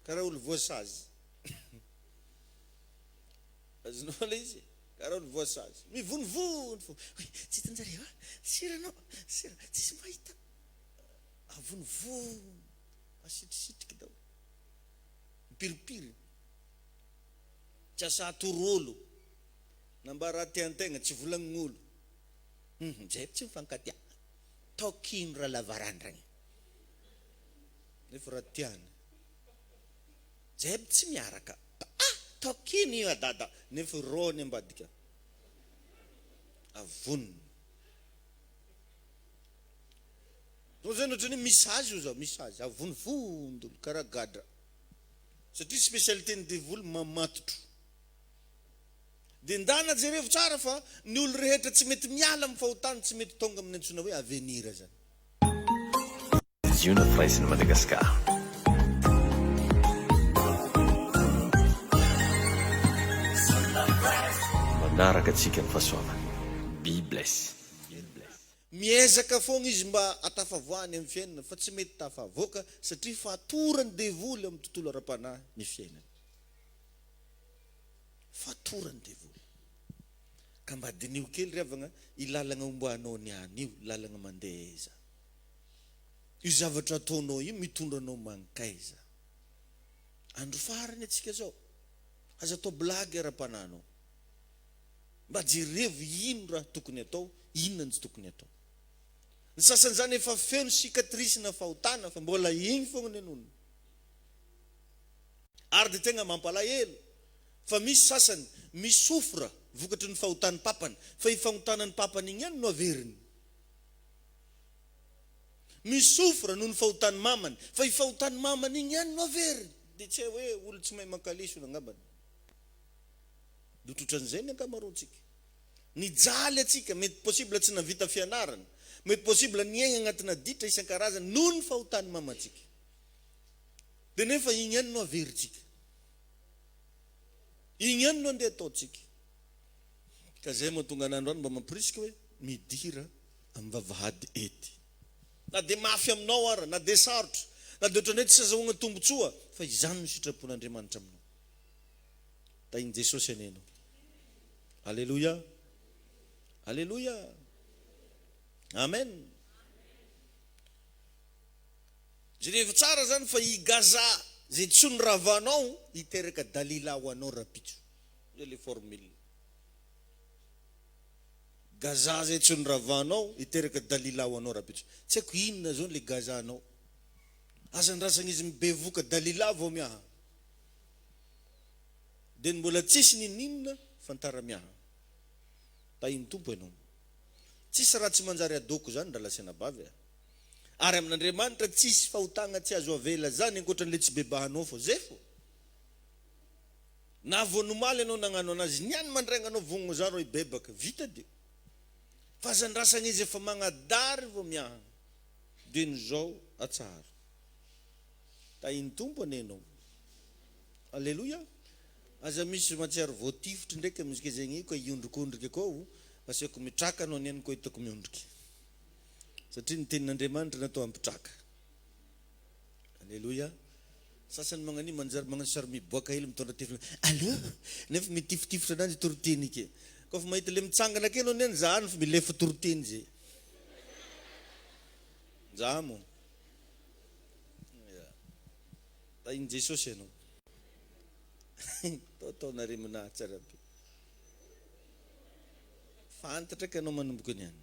karaha olo voasazy. Azonao le izy karaha olo voasazy mivonivony fo. Tsy hitanjareo siranao sira tsisy mahita avonivony asitrisitriky dao mipiripiry tsy asa atorolo namba raha tiantegna tsy volagnin'olo zay tsy mifankatia tokino raha lavarandragny nefa raha tiany zay tsy miaraka tokino io adada nefa rony ambadika avoniny zany ohatrany misazy io zao misazy avonivondolo karaha gadra satria spécialité ny devoly mamatotro dia ndana jerevo tsara fa ny olo rehetra tsy mety miala amin'ny fahotany tsy mety tonga amin'ny antsona hoe avenir zany. Zona Price na Madagascar. Manaraka atsika ny fahasoavana. Be bless. Miezaka foagna izy mba atafavoany amin'ny fiainana fa tsy mety tafavoaka satria fatorany devoly amin'ny tontolo ara-panahy ny fiainana. Fatorany devoly. Ka mba dinio kely riavagna ilalagna omboanao niany io, lalagna mandeheza. Io zavatra ataonao io mitondranao mankaiza. Andro farany atsika zao. Aza atao blagy ara-pananao. Mba jerevo ino raha tokony atao, inona ny tsy tokony atao. Ny sasany zany efa feno cicatrice na fahotana fa mbola igny fogna ny anonony. Ary dia tegna mampalahelo fa misy sasany misofra vokatry ny fahotany papany fa ifahotana ny papany igny ihany no averiny. Misofra noho ny fahotany mamany fa ifahotany mamany igny ihany no averiny. Dia tsy hoe olo tsy mahay mankalisona angambany. Dototran'izay ny ankamaroantsika. Nijaly atsika mety possible tsy navita fianarana, mety possible niaigna agnatina ditra isan-karazany noho ny fahotany mamantsika. Dia nefa igny ihany no averintsika. Igny ihany no andeha ataontsika. Ka zay mahatonga n'androany mba mampirisika hoe midira amin'ny vavahady ety. Na dia mafy aminao ara, na dia sarotra, na dia ohatran'ny hoe tsy azahoagna tombotsoa, fa izany no sitrapon'Andriamanitra aminao. Tainy Jesosy anenao. Alléluia. Alléluia. Amen. Jerevo tsara zany fa i Gaza zay tsy niravanao hiteraka dalila ho anao rapitso. Zay le formule. Gaza zay tsy niravanao hiteraka dalila ho anao rapitso. Tsy haiko inona zao le Gaza anao. Aza ndrasana izy mibevoka dalila vao miaha. Dia mbola tsisy ninina fantara-miaha. Tainy tompo ianao. Tsisy raha tsy manjary adoko zany ndra lasena bavy. Ary amin'Andriamanitra tsisy fahotana tsy azo avela zany ankoatran'le tsy bebahanao fo. Zay fo. Na vao nomaly ianao nagnano anazy, niany mandraigna anao vonogno zany ro ibebaka. Vita dia. Fa aza ndrasana izy efa magnadary vao miaha. Dia ny zao atsara. Tainy tompo anenao. Alléluia. Aza misy matsiaro voatifitra ndraiky amintsika zegny koa iondrikondrika koa asiako mitraka anao niany koa hitako miondriky. Satria ny tenin'Andriamanitra natao ampitraka. Alléluia. Sasany magnani manjary magnano sary miboaka hely mitondra tifitra. Allô? Nefa mitifitifitra ananjy toroteny ke. Koa fa mahita le mitsangana ke anao niany zahany fa milefa toroteny zay. Zamo. Tainy Jesosy ianao. Tao narimina tsara be. Fantatra ka anao manomboka niany.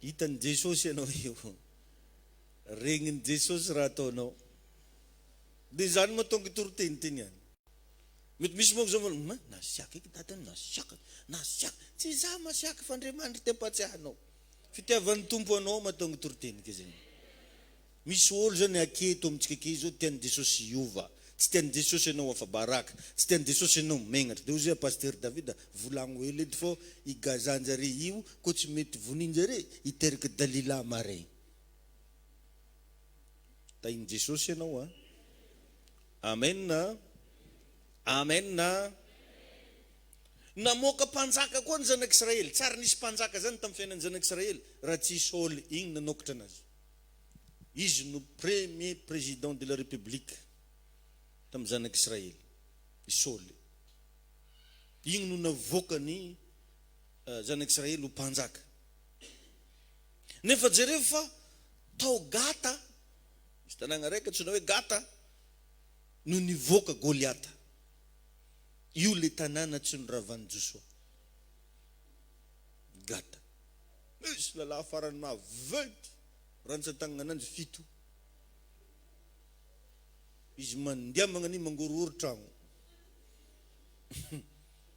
Hitan'ny Jesosy ianao io. Regnin'ny Jesosy raha ataonao. Dia zany mahatonga toroteny teny ihany. Mety misy moa zao nasiaka eky dadany nasiaka. Tsy za masiaka fa Andriamanitra te-patsiahanao. Fitiavan'ny tompo anao mahatonga toroteny ke zegny. Misy olo zany aketo amintsika ke zao tian'ny Jesosy hiova. Tsy tian'ny Jesosy ianao afabaraka, tsy tian'ny Jesosy ianao megnatra. Dia ozy pasteur Davida volagno hely edy fô i Gazanjare io koa tsy mety voninjare hiteraka dalila maray. Tainy Jesosy ianao Amen. Amen. Namoaka mpanjaka koa ny zanak'Israely. Tsara nisy mpanjaka zany tamin'ny fiainan'ny zanak'Israely raha tsy Saoly igny nanokatra anazy. Izy no premier président de la République tamin'ny zanak'Israely, i Saoly. Igny no navoaka ny zanak'Israely ho mpanjaka. Nefa jereo fa tao Gata, misy tanàna raiky antsoina hoe Gata, no nivoaka Goliata. Io le tanàna tsy noravan'i Joshua. Gata. Misy lalahy farany maventy, rantsan-tagnana ananjy 7. Izy mandeha magnani mangorohoro tragno.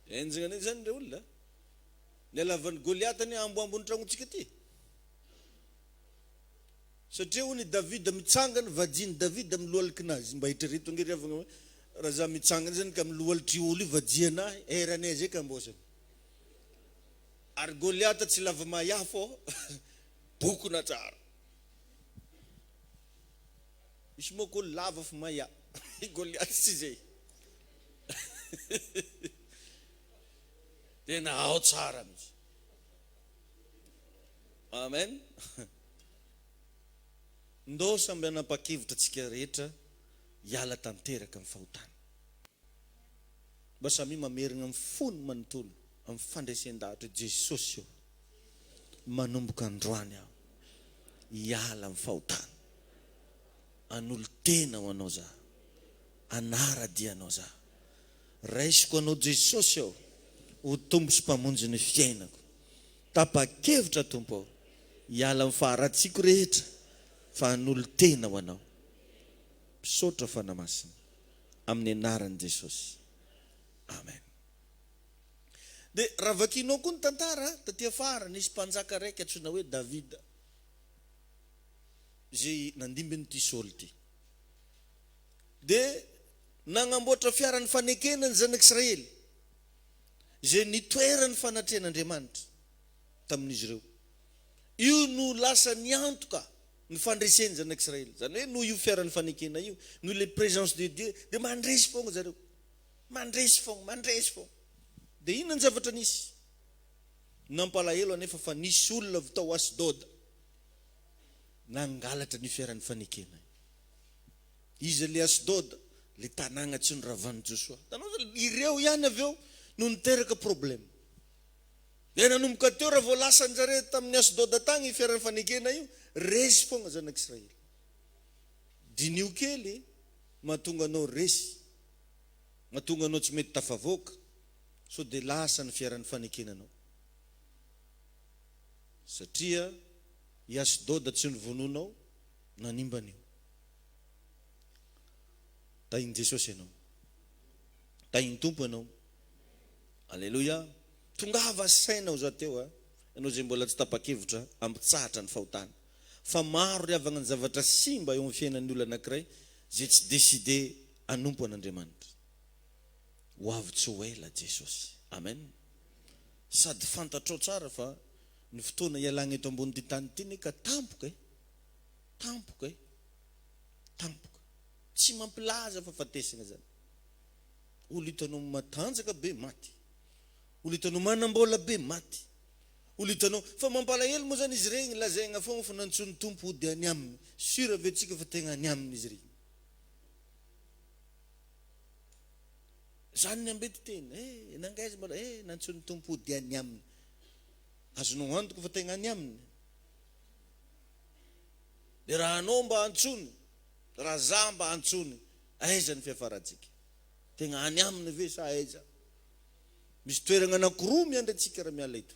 Enjana zany le olona. Le lavan'ny Goliata ni amboambony tragnontsika ty. Satria hony David mitsangana, vajiny David milohalokinazy mba hitrereto ngeriavagna hoe raha za mitsangana zany ka milohalotry olo io vajianahy, eranay zay ka mbosany. Ary Goliata tsy lava maya fô bokona tsara. Misy moko lava fa maya. Goliata tsy zay. Tena ao tsara mihitsy. Amen. Ndô samby anapa-kevitra tsika rehetra hiala tanteraka amin'ny fahotana. Mba samy mamerina amin'ny fony manontolo amin'ny fandresen-dahatra Jesosy io manomboka androany aho hiala amin'ny fahotana. An'olo tena ho anao za, anara-dianao za, raisiko anao Jesosy aho ho tombo sy mpamonjy ny fiainako. Tapa-kevitra tompo aho hiala amin'ny faharatsiko rehetra fa an'olo tena ho anao. Misaotra fanamasina amin'ny anaran'i Jesosy. Amen. De raha vakinao koa ny tantara taty afara, nisy mpanjaka raiky antsoina hoe Davida, zay nandimben'ity Saoly ty. De nagnamboatra fiaran'ny fanekena ny zanak'Israely, zay nitoerany fanatrehan'Andriamanitra tamin'izy ireo. Io no lasa niantoka ny fandreseny zanak'Israely. Zany hoe no io fiaran'ny fanekena io, no le présence de Dieu, de mandresy fogna zareo. Mandresy fogna. De inona ny zavatra nisy? Nampalahelo anefa fa nisy olona avy tao Asdod nangalatra ny fiaran'ny fanekena. Izy le Asdod, le tanàna tsy noravan'i Joshua. Tanao ireo ihany avy eo no niteraka problème. De nanomboka teo raha vao lasan'jare tamin'ny Asdod tagny fiaran'ny fanekena io, resy fogna zanak'Israely. Dinio kely mahatonga anao resy, mahatonga anao tsy mety tafavoaka, so de lasa ny fiaran'ny fanekenanao. Satria i Asdod tsy nivononao, nanimbanio. Tahin'i Jesosy ianao, tahin'ny Tompo ianao. Alleluia. Tongava sainao za teo ianao zay mbola tsy tapa-kevitra ampitsahatra ny fahotana. Fa maro riavagna ny zavatra simba eo amin'ny fiainan'ny olona anankiray zay tsy deside anompo an'Andriamanitra. Ho avy tsy ho ela Jesosy. Amen. Sady fantatrao tsara fa ny fotoana ialagna eto ambony ty tany ty ka tampoka. Tsy mampilaza fa fatesana zany. Olo hitanao matanjaka be maty. Olo hitanao manambola be maty. Olo hitanao fa mampalahelo moa zany izy regny lazaigna fogna fa nantsony Tompo hody any aminy. Sura vetsika fa tegna any aminy izy regny. Zany ny ambety tena, nangaiza mbola nantsony Tompo hody any aminy. Azonao antoka fa tegna any aminy. De raha anao mba antsony, raha za mba antsony, aiza ny fiafaratsika? Tegna any aminy ve sa aiza? Misy toerana anankiroa miandry antsika raha miala eto.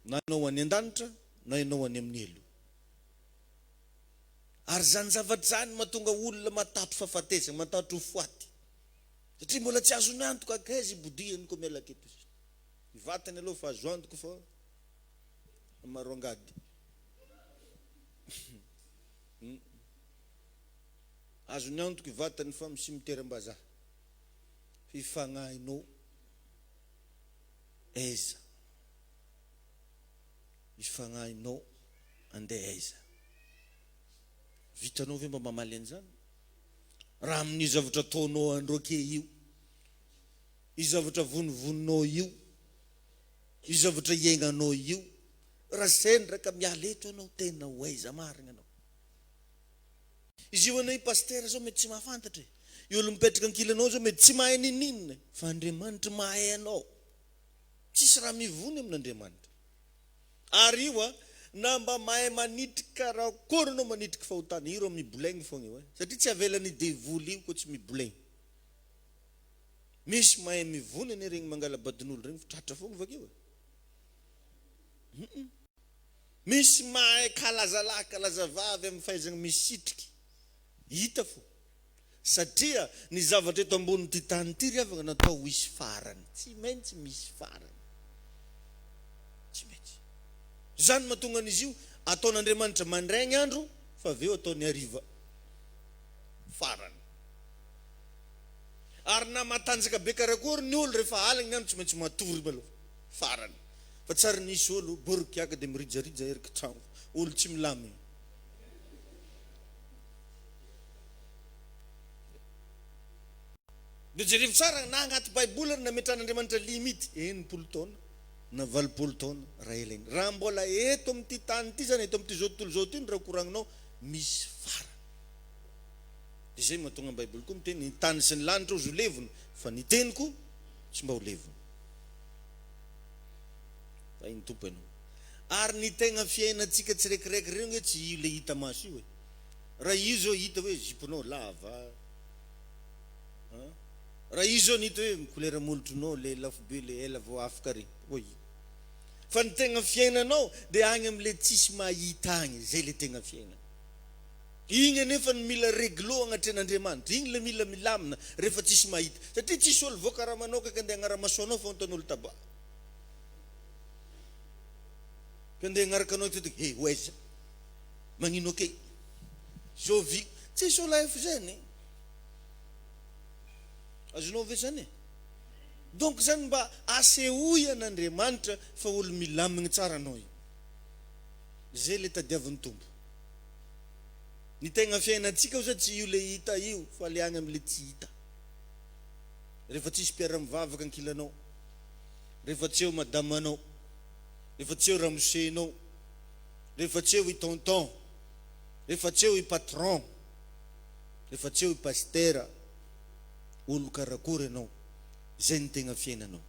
Na ianao any an-danitra, na ianao any amin'ny elo. Ary zany zavatra zany mahatonga olona matato fahafatesana, matato foaty. Satria mbola tsy azony antoka akaiza ibodiany ko miala keto. Vatany aloha fa azo antoka fa maroangady. Azony antoka vatany fa amin'ny cimetière-mbazaha. Fifagnahinao aiza? Ifagnahinao andeha aiza? Vitanao ve mba mamaly an'izany? Raha amin'ny zavatra ataonao androke io, i zavatra vonovononao io, i zavatra iaignanao io, raha sendraka miala eto anao tena ho aiza marina anao? Izy io anao i pasteur zao mety tsy mahafantatra. io olo mipetraka ankilanao zao mety tsy mahay ninina fa Andriamanitra mahay anao. Tsisy raha mivony amin'Andriamanitra. Ary io na mba mahay manitrika raha kory anao manitrika fahotana, iro mibolaigny fogna io. Satria tsy avelany devoly io ko tsy mibolaigny. Misy mahay mivony ane regny mangala badin'olo regny tratra fogna vakeo. Misy mahay kalazalahy kalazavavy amin'ny fahaizana misitriky. Hita fo. Satria ny zavatra eto ambony ty tany ty riavana natao ho isy farany. Tsy maintsy misy farany. Tsy maintsy. Zany mahatonga an'izy io ataon'Andriamanitra mandraigny andro fa aveo ataony hariva farany. Ary na matanjaka be karakory ny olo rehefa alina ny andro tsy maintsy matory maloha farany. Fa tsara nisy olo borikiaka dia mirijarija eriky trano. Olo tsy milamy. Dia jerevy tsara na agnaty Baiboly na metran'Andriamanitra limity 90 taona na 80 taona raha elainy. Raha mbola eto amin'ity tany ity zany, eto amin'ity zao tontolo zao ity raha koragninao misy farany. Dia zay mahatonga ny Baiboly koa miteny ny tany sy ny lanitra ozy ho levona fa ny teniko tsy mba ho levona. Fa iny tompo ianao. Ary ny tegna fiainantsika tsirekireky regny tsy io le hita maso io. Raha io zao hita hoe ziponao lava. Raha io zao hita hoe kolera molotronao le lafo be le ela vao afaka regny. Oi. Fa ny tegna fiainanao dia agny am'le tsisy mahita agny, zay le tegna fiainana. Igny anefa ny mila réglo agnatren'Andriamanitra. Igny le mila milamina rehefa tsisy mahita. Satria tsisy olo voaka raha manao ka andeha agnaramasoanao fa anton'olo taba. Ka andeha agnaraka anao he oaiza magnino ake zao vi tsisy olo efa zany. Azonao ve zany? Donc zany mba asehoy an'Andriamanitra fa olo milamigny tsara anao io. Zay le tadiavin'ny tombo. Ny tegna fiainantsika zao tsy io le hita io fa le agny am'le tsy hita. Rehefa tsisy mpiara-mivavaka ankilanao, rehefa tsy eo madamanao, rehefa tsy eo ramosenao, rehefa tsy eo i tonton, rehefa tsy eo i patron, rehefa tsy eo i pastera, olo karakory ianao, zay ny tegna fiainanao.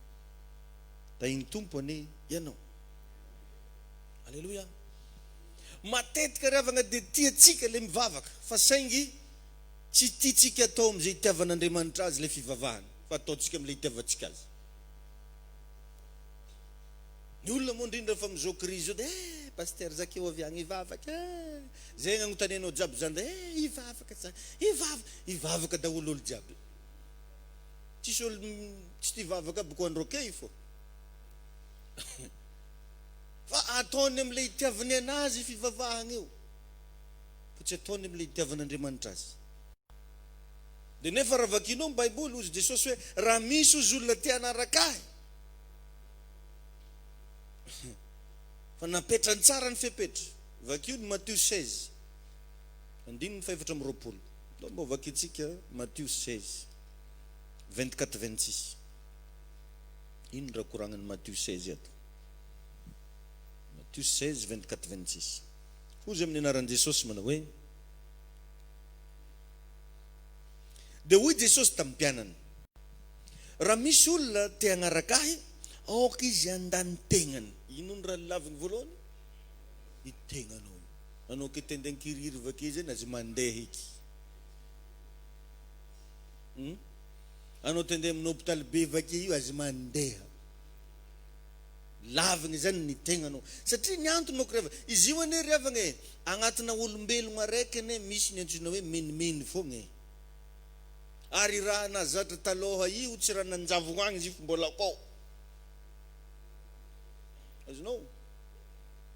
Da iny tompo ane ianao. Alleluia. Matetika ravagna dia tiatsika le mivavaka fa saingy tsy tiatsika atao am'izay itiavan'Andriamanitra azy le fivavahana fa ataotsika am'le itiavantsika azy. Ny olona moa indrindra fa am'izao crise zao dia paster zakeo avy agny hivavaka. Zay agnontanianao jiaby zany dia hivavaka tsara. Hivavaka daholo olo jiaby. Tsisy olo tsy tia hivavaka aby ko androke fo. Fa ataony am'le itiavany anazy fivavahana io. Fa tsy ataony am'le itiavan'Andriamanitra azy. Dia nefa raha vakinao ny Baiboly ozy Jesosy hoe raha misy ozy olona tia hanaraka ahy. Fa napetrany tsara ny fepetra. Vakio ny Matthieu 16. Andininy 7:20. Nao mba vakitsika Matthieu 16. 24-26. Ino raha koragnany Matthieu 16 ato. Matthieu 16, 24-26. Ozy amin'ny anaran'i Jesosy manao hoe dia hoy Jesosy tamin'ny mpianany, raha misy olona te hagnaraka ahy, aoka izy andany tegnany. Ino ny raha laviny voalohany? I tegnanao. Anao ke tendeha ankiriry vake zany azy mandeha eky. Anao tendeha amin'ny hôpitaly be vake io azy mandeha. Lavigny zany ny tegnanao. Satria ny antony moko reva, izy io ane riavagna e, agnatina olombelogno araiky ane misy ny antsoina hoe menimeny fogna e. Ary raha nazatra taloha io tsy raha nanjavo agny izy mbola akao. Azonao?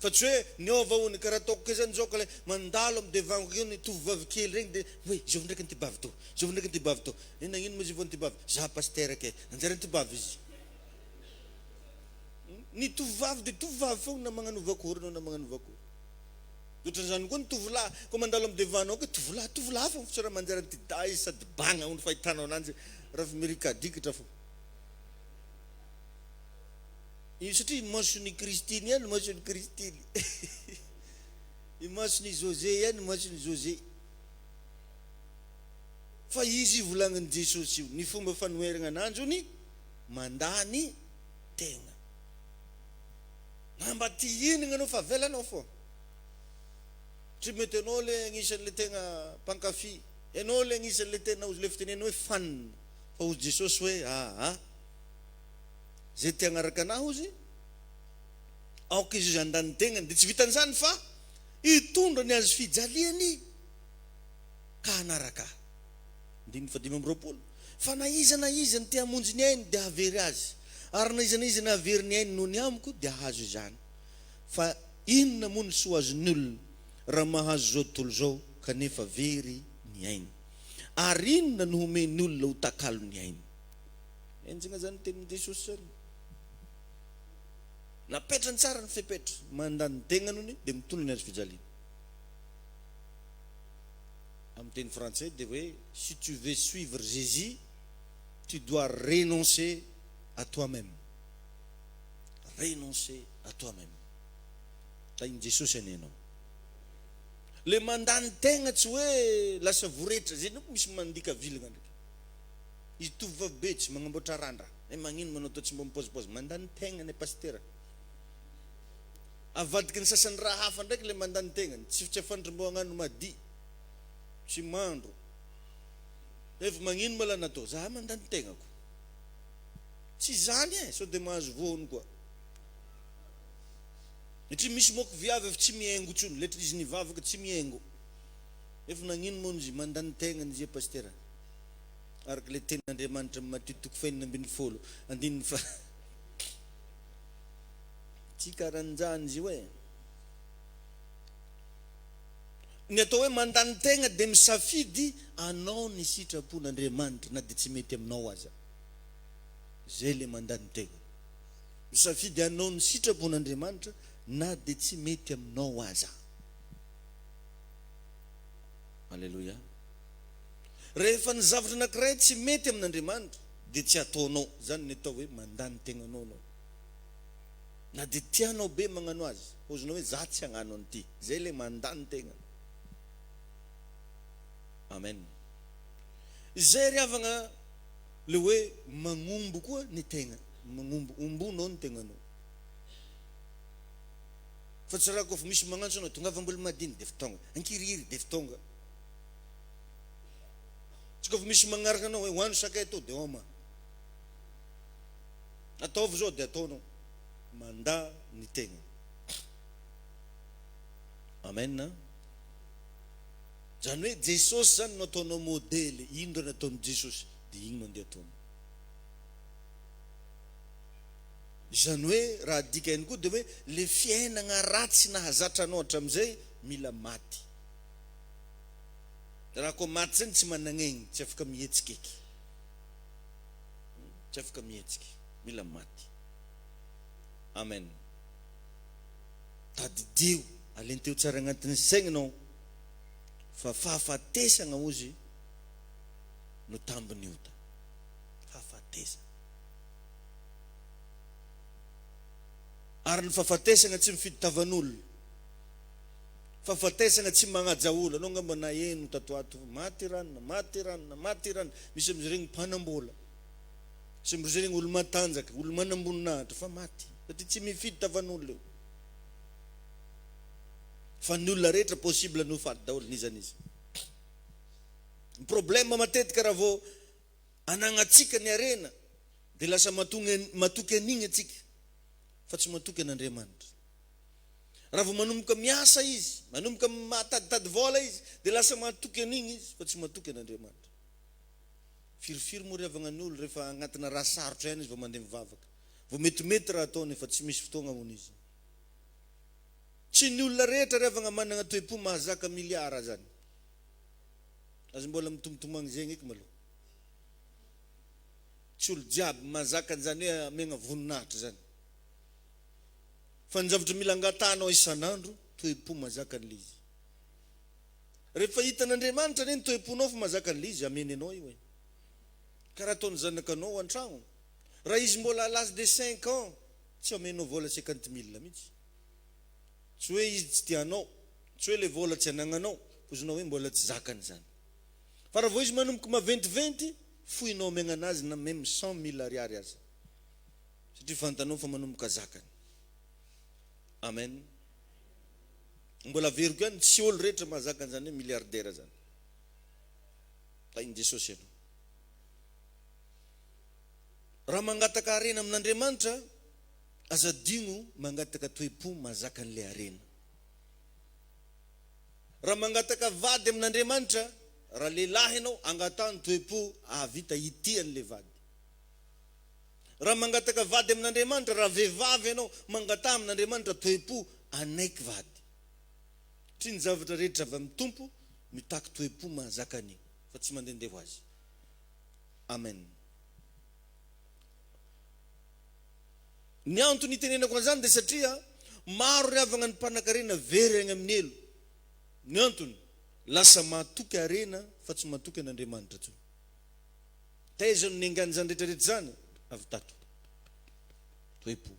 Fa tsy hoe niova hony karaha ataoko ke zany zao ka le mandalo amin'ny devanko io ny tovovavy kely regny dia hoe zao ndraiky ny tibavy to, zao ndraiky ny tibavy to. Nagnino moa izy vao ny tibavy? Za paster ke, anjara ny tibavy izy. Ny tovovavy dia tovovavy fogna na magnano vakory anao na magnano vakory. Ohatran'izany koa ny tovolahy, koa mandalo amin'ny devanao ke tovolahy fogna tsy raha manjara ty day sady bagna ony fahitanao ananjy raha fa mirikadikitra fo. Io satria mason'ny Kristiny ihany mason'ny Kristiny. I mason'ny José ihany mason'ny José. Fa izy volagnin Jesosy io, ny fomba fanoherana ananjy ny mandany tegna. Mba ty hinana anao fa velanao fo. Tsy mety anao le agnisan'le tegna mpankafy, ianao le agnisan'le tena le fitenenao hoe fan. Fa hozy Jesosy hoe zay ty agnaraka anahy hozy, aoka izy andany tegnany, dia tsy vitan'izany fa hitondra ny azo fijaliany ka anaraka. 5:5. Fa na iza ny te hamonjy ny ainy dia havery azy, ary na iza ny havery ny ainy noho ny amiko dia hahazo izany. Fa inona moa ny soa azon'ny olona raha mahazo zao tontolo zao kanefa very ny ainy, ary inona no homen'ny olona ho takalo ny ainy. Enjina zany tenin'i Jesosy zany. Napetrany tsara ny fepetra, mandany tegna nohony dia mitondra ny azo fijaliana. Amin'ny teny français dia hoe si tu veux suivre Jésus, tu dois renoncer à toi-même. Renoncer à toi-même. Tainy Jesosy anenao. Le mandany tegna tsy hoe lasa voretra, zay noko misy mandika vilagna ndraiky. Izy tovovavy be tsy magnamboatra randra. Magnino manao toa tsy mba mipôzipôzy, mandany tegna ny pastera. Avadiky ny sasany raha hafa ndraiky le mandany tegnany, tsy afantatra mbo hagnano madi, tsy mandro. Efa magnino mala natao, za mandany tegnako. Tsy zany so dia mahazo voany koa. Satria misy moko viavy efa tsy miaingo tsony, letry izy nivavaka tsy miaingo. Efa nagnino moa izy mandany tegnany izy pastera. Araka le tenin'Andriamanitra amin'ny Matteo 5:20, andininy fa tsy karan'izany izy hoe. Ny atao hoe mandany tegna dia misafidy anao ny sitrapon'Andriamanitra na dia tsy mety aminao aza. Zay le mandany tegna. Misafidy anao ny sitrapon'Andriamanitra na dia tsy mety aminao aza. Alleluia. Rehefa ny zavatra anankiray tsy mety amin'Andriamanitra dia tsy ataonao, zany ny atao hoe mandany tegnanao anao. Na dia tianao be magnano azy, ozinao hoe za tsy hagnano an'ity, zay le mandany tegna. Amen. Zay riavagna le hoe magnombo koa ny tegna, magnombo, ombonao ny tegnanao. Fa tsy raha kofa misy magnantso anao, tonga avambola madiny dia fitonga, ankiriry dia fitonga. Tsy kofa misy magnaraka anao hoe hoano sakay atao dia homa. Ataovy zao dia ataonao. Manda ny tegna. Amen. Zany hoe Jesosy zany no ataonao modely, ino raha nataon'i Jesosy dia ino andeha ataonao. Zany hoe raha dikainy koa dia hoe le fiainana ratsy nahazatra anao hatramin'izay mila maty. Raha koa maty zany tsy managnaigny, tsy afaka mihetsika eky. Tsy afaka mihetsika, mila maty. Amen. Tadidio, alenteo tsara agnatin'ny saigninao fa fahafatesana ozy no tambiny ota. Fahafatesana. Ary ny fahafatesana tsy mifidy tavan'olona. Fahafatesana tsy magnaja olo. Anao ngamba na eno tatoato, maty ranona. Misy amin'izy regny mpanambola. Misy amin'izy regny olo matanjaka, olo manamboninahitra, fa maty. Satria tsy mifidy tavan'olona io. Fa ny olona rehetra possible no faty daholo nizanizy. Ny problème matetika raha vao anagnatsika ny arena dia lasa matoky an'igny atsika fa tsy matoky an'Andriamanitra. Raha vao manomboka miasa izy, manomboka mataditady vola izy dia lasa matoky an'igny izy fa tsy matoky an'Andriamanitra. Firifiry moa riavagna ny olo rehefa agnatina raha sarotra ihany izy vao mandeha mivavaka. Vao metimety raha ataony efa tsy misy fotoagna hono izy. Tsy ny olona rehetra riavagna manana toe-po mahazaka miliara zany. Azy mbola mitombotomagny zegny eky maloha. Tsy olo jiaby mahazaka an'izany hoe amegna voninahitra zany. Fa ny zavatra mila angatanao isan'andro, toe-po mahazaka an'ilay izy. Rehefa hitan'Andriamanitra anie ny toe-ponao fa mahazaka an'ilay izy, ameny anao io. Karaha ataony zanakanao an-tragno. Raha izy mbola à l'âge de 5 ans, tsy amenao vola 50,000 mihitsy. Tsy hoe izy tsy tianao, tsy hoe le vola tsy anagnanao, ozinao hoe mbola tsy zakany zany. Fa raha vao izy manomboka maventiventy, foinao megna anazy na même 100 000 ariary aza. Satria fantanao fa manomboka zakany. Amen. Mbola veriko ihany tsy olo rehetra mahazaka an'izany hoe milliardaire zany. Tain'i Jesosy ianao. Raha mangataka harena amin'Andriamanitra, aza digno mangataka toe-po mahazaka an'ilay harena. Raha mangataka vady amin'Andriamanitra, raha lehilahy ianao angatahany toe-po ahavita ity an'ilay vady. Raha mangataka vady amin'Andriamanitra, raha vehivavy ianao mangataha amin'Andriamanitra toe-po anaiky vady. Satria ny zavatra rehetra avy amin'ny Tompo mitaky toe-po mahazaka an'igny, fa tsy mandendeha ho azy. Amen. Ny antony itenenako an'izany dia satria maro ry havana ny mpanan-karena very agny amin'ny elo. Ny antony lasa mahatoky harena fa tsy mahatoky an'Andriamanitra tsony. Taizany ny angan'izany rehetrarehetra zany avy tato toe-po.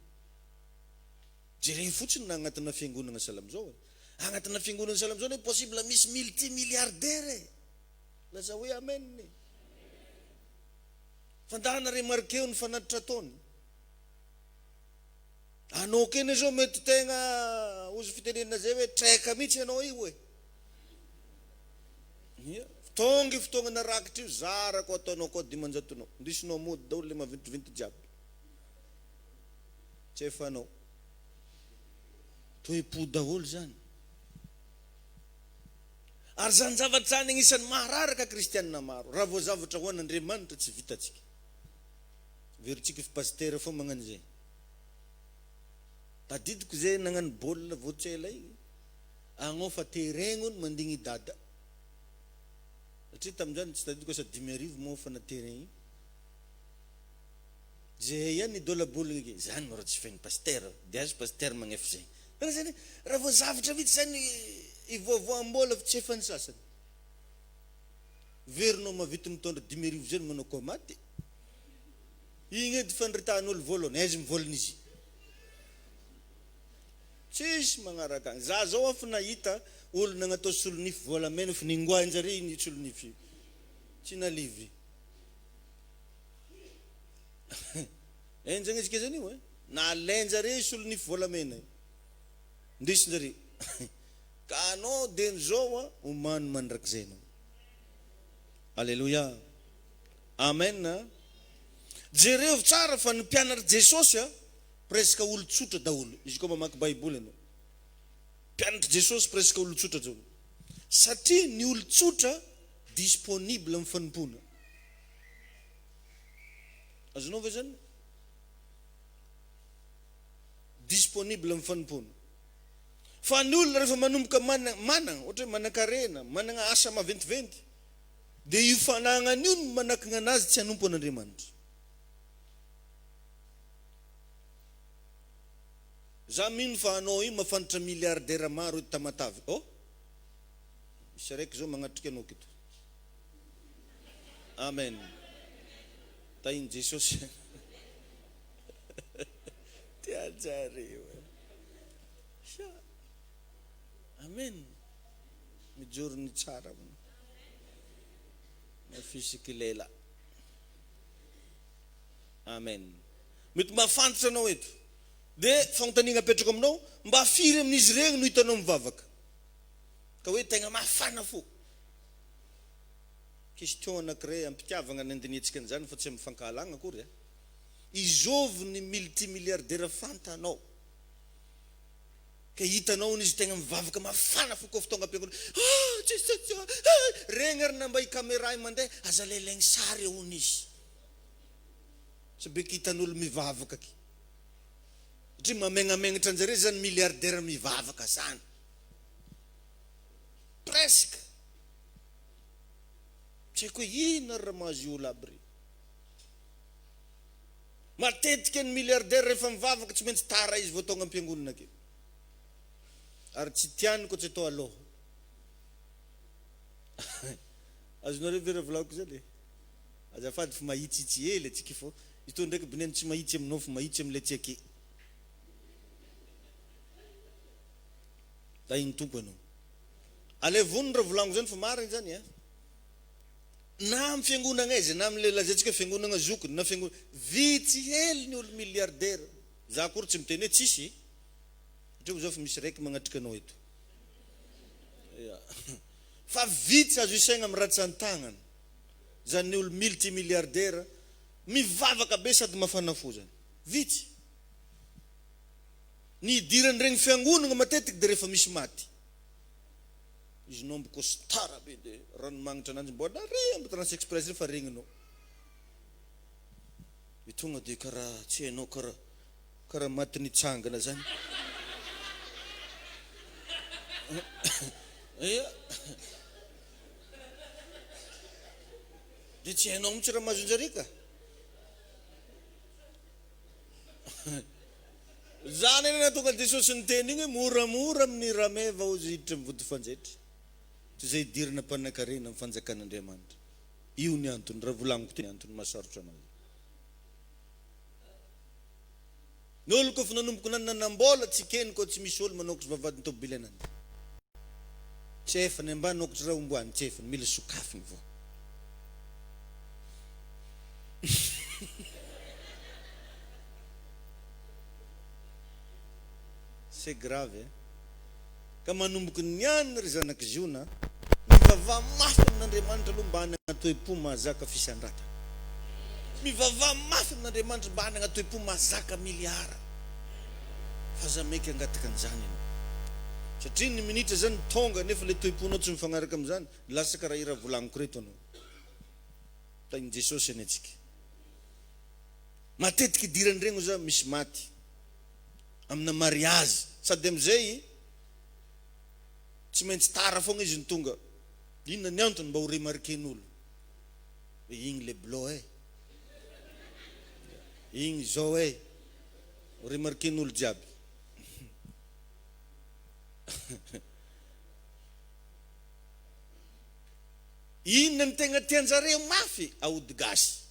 Jereo fotsiny na agnatina fiangonana salamy zao. Agnatina fiangonana salamy zao hoe possible misy multimilliardaire. Laza hoe amen. Fandahana remarkeo ny fanatitra ataony. Anao keny zao mety tegna ozy fitenenana zay hoe traika mihitsy ianao io hoe. Tonga fotoagna rakitra io zarako ataonao koa 500. Ndisinao mody daholo le maventiventy jiaby. Tsy efanao. Toe-po daholo zany. Ary zany zavatra zany agnisan'ny mahararaka kristianina maro. Raha vao zavatra ho an'Andriamanitra tsy vitatsika. Veritsika fa pasteur fo magnano zay. Tadidiko zay nagnano baolina voatsela iny. Agno fa terrain-gny mandigny dada. Satria tamin'izany tsy tadidiko sa 10,000 moa fa na terrain. Zay ihany dola baolina ike. Zany maro tsy fen'ny pasteur. Dia azy pasteur magnefa zay. Raha vao zavatra vitsy zany ivoavoam-bola tsy efa ny sasany. Verinao mavity mitondra 10,000 zany manao koa maty. Igny edy faniritahan'olo voalohany, aizy mivolana izy. Tsisy magnaraka agny. Za zao afa nahita olo nagnatao solonify volamena fa ningoanjare iny solonify. Tsy nalivy. Enjagna izy ke zany io e. Nalenjare solonify volamena. Ndisinjare. Ka anao den zao omano mandrakizay anao. Alléluia. Amen. Jereo tsara fa ny mpianatra Jesosy presque olo tsotra daholo. Izy koa mamaky Baiboly anao. Mpianatra Jesosy presque olo tsotra daholo. Satria ny olo tsotra disponible amin'ny fanimpona. Azonao ve zany? Disponible amin'ny fanimpona. Fa ny olona rehefa manomboka manana, ohatra hoe manan-karena, manana asa maventiventy, dia io fanagnany io no manakana anazy tsy hanompo an'Andriamanitra. Za mino fa anao io mafantatra milliardaire maro ito Tamatavy. Oh? Misy araiky zao magnatrika anao kito. Amen. Tain'i Jesosy. Tiajareo. Amen. Mijoro ny tsara. Mafisiky lela. Amen. Mety mafantatra anao eto. Dia fanontaniana apetrako aminao, mba firy amin'izy regny no hitanao mivavaka. Ka hoe tegna mafana fo. Question anankiray ampitiavana ny andinitsika an'izany fa tsy mifankahalagna akory. Izôvy ny multimilliardaire fantanao. Ka hitanao izy tegna mivavaka mafana fo koa fotoagna ampiangoana. Regny ary namba i caméra mandeha aza lelaigny sary eo izy. Sabe ka hitan'olo mivavaka ki. Satria mamengamegnatra anjare zany milliardaire mivavaka zany. Presque. Tsy haiko ino raha mahazo olo aby reo. Matetika ny milliardaire rehefa mivavaka tsy maintsy tara izy vao tonga am-piangonana ke. Ary tsy tiany koa tsy atao aloha. Azonareo vera volako zany. Azafady fa mahitsitsy hely atsika fô. Ito ndraiky bineny tsy mahitsy aminao fa mahitsy amin'ilay tsy ake. Tain'ny tompo anao. Alevony raha volango zany fa mariny zany. na amin'ny fiangonana izy na amin'ny lazatsika fiangonana zokiny na fiangonana vitsy hely ny olo miliardera. Za akory tsy miteny hoe tsisy. Satria zao fa misy raiky magnatrika anao eto. Fa vitsy azo isaigna amin'ny ratsan-tagnana. Zany olo multimilliardaire mivavaka be sady mafana fo zany. Vitsy. Ny idirany regny fiangonana matetika dia rehefa misy maty. Izy nombo costara be dia ranomagnitra ananjy mbola re amin'ny Trans Express rehefa regninao. Tonga dia karaha tsy hainao karaha maty nitsangana zany. Dia tsy hainao mihitsy raha mahazonjare ka. Zany eny tonga Jesosy niteny igny moramora amin'ny rameva ozy hiditra mivody fanjaitra. Tsy zay idirana mpanankarena amin'ny fanjakan'Andriamanitra. Io ny antony raha volagniko teny antony masarotra anazy. Ny olo koa fa nanomboko nanambola tsy keny koa tsy misy olo manokatra vavadiny tobily ananjy. Tsy efany ambany okatra raha omboany tsy efany mila sokafiny vao. C'est grave. Ka manomboky niany ry zanaka ziona mivavah mafy amin'Andriamanitra aloha mba hanana toe-po mahazaka fisandrata. Mivavah mafy amin'Andriamanitra mba hanana toe-po mahazaka miliara. Fa za meky angataka an'izany ianao. Satria ny minitra zany tonga nefa le toe-ponao tsy mifagnaraka amin'izany lasa karaha ira volagniko reto anao. Tainy Jesosy eny antsika. Matetika idirany regny za misy maty amina mariazy sady amizay tsy maintsy tara fogna izy ny tonga. Inona ny antony mba ho remarken'olo? Igny le blô igny zao ho remarken'olo jiaby. Inona ny tegna tianjareo mafy? Aody gasy.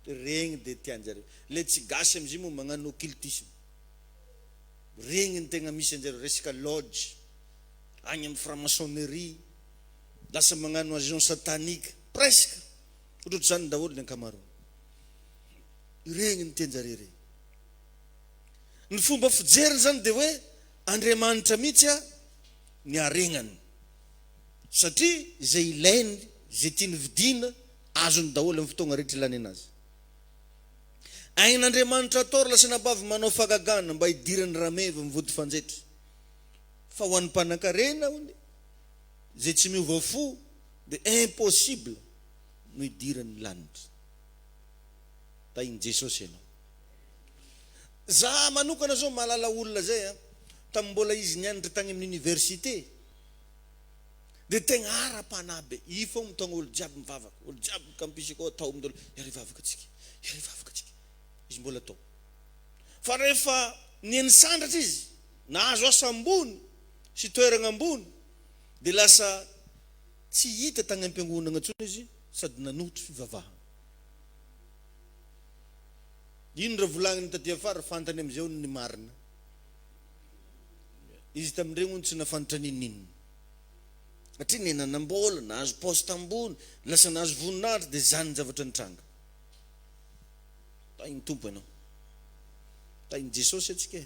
Regny dia tianjareo. Le tsy gasy amizay moa magnano occultisme. Regny ny tegna misy anjareo resaka lodge agny amin'ny franc-maçonnerie lasa magnano agent satanique presque ohatrany zany daholo ny ankamaroany. Regny ny tianjareo regny. Ny fomba fijeriny zany dia hoe Andriamanitra mihitsy ny aregnany. Satria zay ilainy, zay tiany vidiana, azony daholo amin'ny fotoagna rehetra ilany anazy. Ain'Andriamanitra atao lasa nabavy manao fagagana mba hidirany rameva mivody fanjaitra. Fa ho an'ny mpanankarena hony, zay tsy miova fo, dia impossible no hidirany lanitra. Tainy Jesosy ianao. Za manokana zao mahalala olona zay tamin'ny mbola izy nianatra tagny amin'ny université. Dia tegna ara-panahy be. I fô mitogna olo jiaby mivavaka. Olo jiaby kampisy koa tao amin'ny olo. Yary vavaka tsika. Yary vavaka tsika. Izy mbola tao. Fa rehefa nieny sandratra izy, nahazo asa ambony, sy toerana ambony, dia lasa tsy hita tagny am-piangonana intsony izy, sady nanohitra fivavahana. Ino raha volagniny taty afara fantany amizay ny marina. Izy tamin'ireny hono tsy nafantatra ninninona. Satria nenanambola, nahazo poste ambony, lasa nahazo voninahitra dia zany ny zavatra nitranga. Tainy tompo ianao. Tainy Jesosy atsika.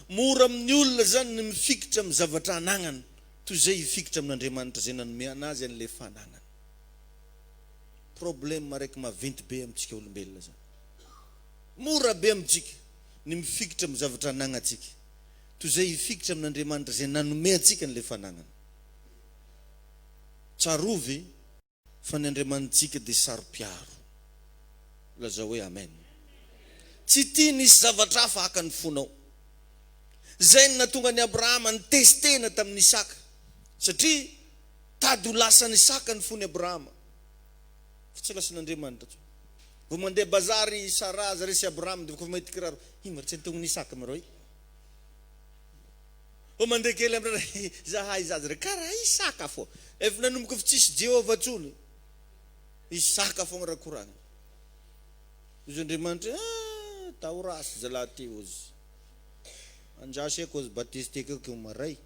Mora amin'ny olona zany ny mifikitra amin'ny zavatra anagnany toy izay hifikitra amin'Andriamanitra zay nanome anazy an'ilay fanagnany. Problème araiky maventy be amintsika olombelona zany. Mora be amintsika ny mifikitra amin'ny zavatra anagnatsika toy izay hifikitra amin'Andriamanitra zay nanome antsika an'ilay fanagnany. Tsarovy fa ny Andriamanitsika dia saro-piaro. Laza hoe amen. Tsy tia nisy zavatra hafa haka ny fonao. Zay ny natonga ny Abrahama ny testena tamin'ny Isaka. Satria tady ho lasa ny Isaka ny fony Abrahama. Fa tsy lasan'Andriamanitra. Vao mandeha bazary Sara zaresy Abrahama dia kofa mahita kiraro. Mara tsy nitongony Isaka marao. O mandeha kely amin'ireo zahay zaza re karaha Isaka fô. Efa nanomboka fa tsisy Jehovah tsony. Isaka foagna raha koragna. Izy Andriamanitra tao rasy zalahy ty ozy. Andrasy eko ozy batiste eko keo maray.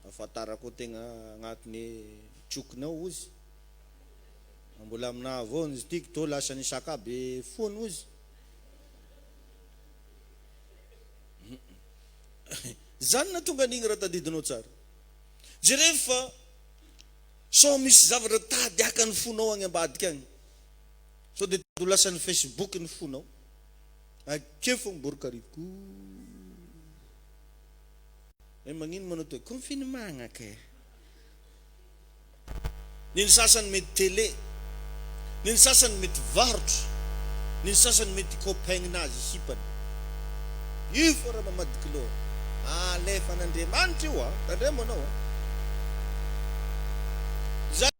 Afatarako tegna agnatiny trokinao ozy. mbola amina avao izy tiky to lasa ny sakabe fono izy. Zany na tonga an'igny raha tadidinao tsara. Jerefa so misy zavatra tady aka ny fonao agny ambadika agny. So de to lasa ny Facebook ny fonao. Ake fogna borokariko. Magnino manao to confinement ake. Ny sasany mety télé. Ny sasany mety varotro. Ny sasany mety copaignazy sipany. Io fora mamadiky loha. Alefa n'Andriamanitra io tandremo anao